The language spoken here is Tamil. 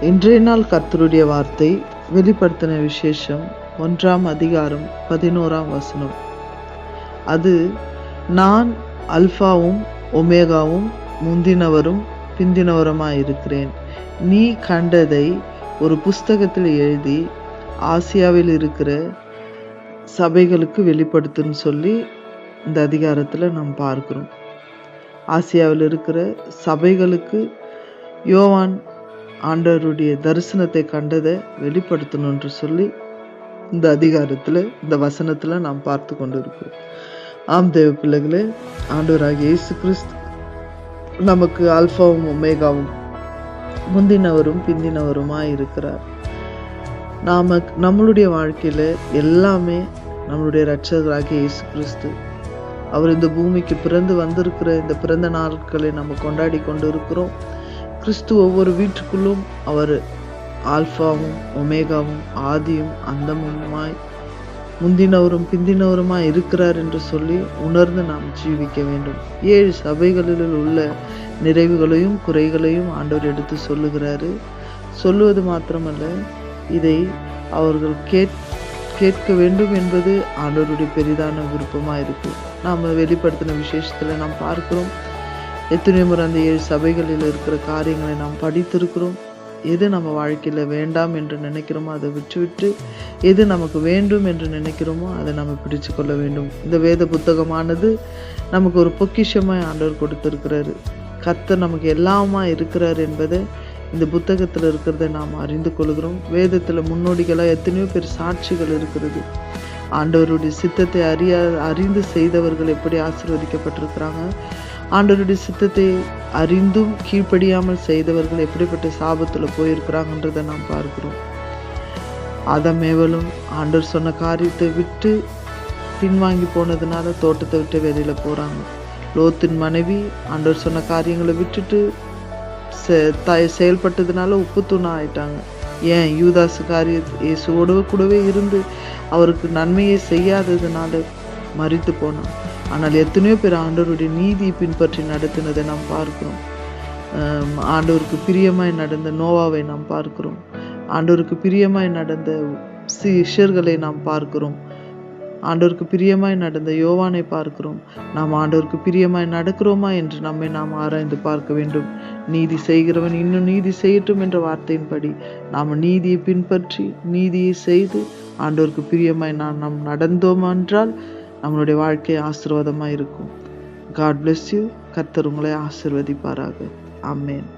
இன்றைய நாள் கர்த்தருடைய வார்த்தை வெளிப்படுத்தின விசேஷம் 1ஆம் அதிகாரம் 11ஆம் வசனம். அது நான் அல்பாவும் ஒமேகாவும் முந்தினவரும் பிந்தினவருமாயிருக்கிறேன். நீ கண்டதை ஒரு புஸ்தகத்தில் எழுதி ஆசியாவில் இருக்கிற சபைகளுக்கு வெளிப்படுத்துன்னு சொல்லி இந்த அதிகாரத்தில் நாம் பார்க்கிறோம். ஆசியாவில் இருக்கிற சபைகளுக்கு யோவான் ஆண்டவருடைய தரிசனத்தை கண்டதை வெளிப்படுத்தணும்னு சொல்லி இந்த அதிகாரத்தில் இந்த வசனத்தில் நாம் பார்த்து கொண்டு இருக்கிறோம். ஆம் தேவ பிள்ளைகளே, ஆண்டவராகிய இயேசு கிறிஸ்து நமக்கு அல்பாவும் ஒமேகாவும் முந்தினவரும் பிந்தினவருமாய் இருக்கிறார். நம்மளுடைய வாழ்க்கையில் எல்லாமே நம்மளுடைய இரட்சகராகிய இயேசு கிறிஸ்து அவர் இந்த பூமிக்கு பிறந்து வந்திருக்கிற இந்த பிறந்த நாட்களை நம்ம கொண்டாடி கொண்டு இருக்கிறோம். கிறிஸ்து ஒவ்வொரு வீட்டுக்குள்ளும் அவர் ஆல்பாவும் ஒமேகாவும் ஆதியும் அந்தமுமாய் முந்தினவரும் பிந்தினவருமாய் இருக்கிறார் என்று சொல்லி உணர்ந்து நாம் ஜீவிக்க வேண்டும். 7 சபைகளில் உள்ள நிறைவுகளையும் குறைகளையும் ஆண்டவர் எடுத்து சொல்லுகிறாரு. சொல்லுவது மாத்திரமல்ல, இதை அவர்கள் கேட்க வேண்டும் என்பது ஆண்டவருடைய பெரிதான விருப்பமாக இருக்கு. நாம் வெளிப்படுத்தின விசேஷத்தில் நாம் பார்க்கிறோம். எத்தனையோ முறை அந்த 7 சபைகளில் இருக்கிற காரியங்களை நாம் படித்திருக்கிறோம். எது நம்ம வாழ்க்கையில் வேண்டாம் என்று நினைக்கிறோமோ அதை விட்டு எது நமக்கு வேண்டும் என்று நினைக்கிறோமோ அதை நம்ம பிடிச்சு கொள்ள வேண்டும். இந்த வேத புத்தகமானது நமக்கு ஒரு பொக்கிஷமாய் ஆண்டவர் கொடுத்திருக்கிறாரு. கர்த்தர் நமக்கு எல்லாமா இருக்கிறார் என்பதை இந்த புத்தகத்தில் இருக்கிறத நாம் அறிந்து கொள்கிறோம். வேதத்தில் முன்னோடிகளாக எத்தனையோ பேர் சாட்சிகள் இருக்கிறது. ஆண்டவருடைய சித்தத்தை அறிந்து செய்தவர்கள் எப்படி ஆசீர்வதிக்கப்பட்டிருக்கிறாங்க, ஆண்டவருடைய சித்தத்தை அறிந்தும் கீழ்ப்படியாமல் செய்தவர்கள் எப்படிப்பட்ட சாபத்தில் போயிருக்கிறாங்கன்றதை நாம் பார்க்கிறோம். ஆதாமேவலும் ஆண்டவர் சொன்ன காரியத்தை விட்டு பின்வாங்கி போனதுனால தோட்டத்தை விட்டு வெளியில போறாங்க. லோத்தின் மனைவி ஆண்டவர் சொன்ன காரியங்களை விட்டுட்டு செயல்பட்டதுனால உப்பு தூணா ஆயிட்டாங்க. ஏன்? யூதாசு இயேசுவோடு கூடவே இருந்து அவருக்கு நன்மையை செய்யாததுனால மரித்து போனான். ஆனால் எத்தனையோ பேர் ஆண்டவருடைய நீதியை பின்பற்றி நடத்தினதை நாம் பார்க்கிறோம். ஆண்டவருக்கு பிரியமாய் நடந்த நோவாவை நாம் பார்க்கிறோம். ஆண்டவருக்கு பிரியமாய் நடந்த சிஷ்யர்களை நாம் பார்க்கிறோம். ஆண்டவருக்கு பிரியமாய் நடந்த யோவானை பார்க்கிறோம். நாம் ஆண்டவருக்கு பிரியமாய் நடக்கிறோமா என்று நம்மை நாம் ஆராய்ந்து பார்க்க வேண்டும். நீதி செய்கிறவன் இன்னும் நீதி செய்யட்டும் என்ற வார்த்தையின்படி நாம் நீதியை பின்பற்றி நீதியை செய்து ஆண்டவருக்கு பிரியமாய் நாம் நடந்தோம் என்றால் நம்மளுடைய வாழ்க்கை ஆசீர்வாதமாக இருக்கும். God bless you. கர்த்தர் உங்களை ஆசீர்வதிப்பாராக. ஆமென்.